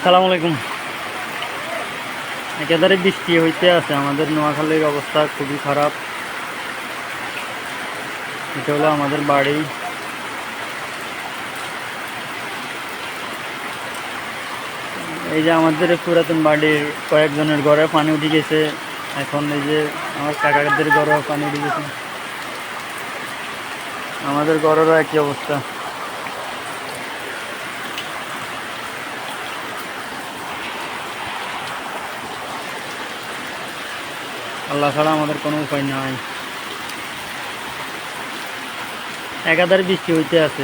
সালাম আলাইকুম। একেবারে বৃষ্টি হইতে আছে, আমাদের নোয়াখালীর অবস্থা খুবই খারাপ। এটা হলো আমাদের বাড়ি। এই যে আমাদের পুরাতন বাড়ির কয়েকজনের ঘরে পানি উঠে গেছে। এখন এই যে আমার কাকাদের ঘরেও পানি উঠে গেছে, আমাদের ঘরেরও একই অবস্থা। আল্লাহ ছাড়া আমাদের কোনো উপায় নাই। একাধারে বৃষ্টি হইতে আছে।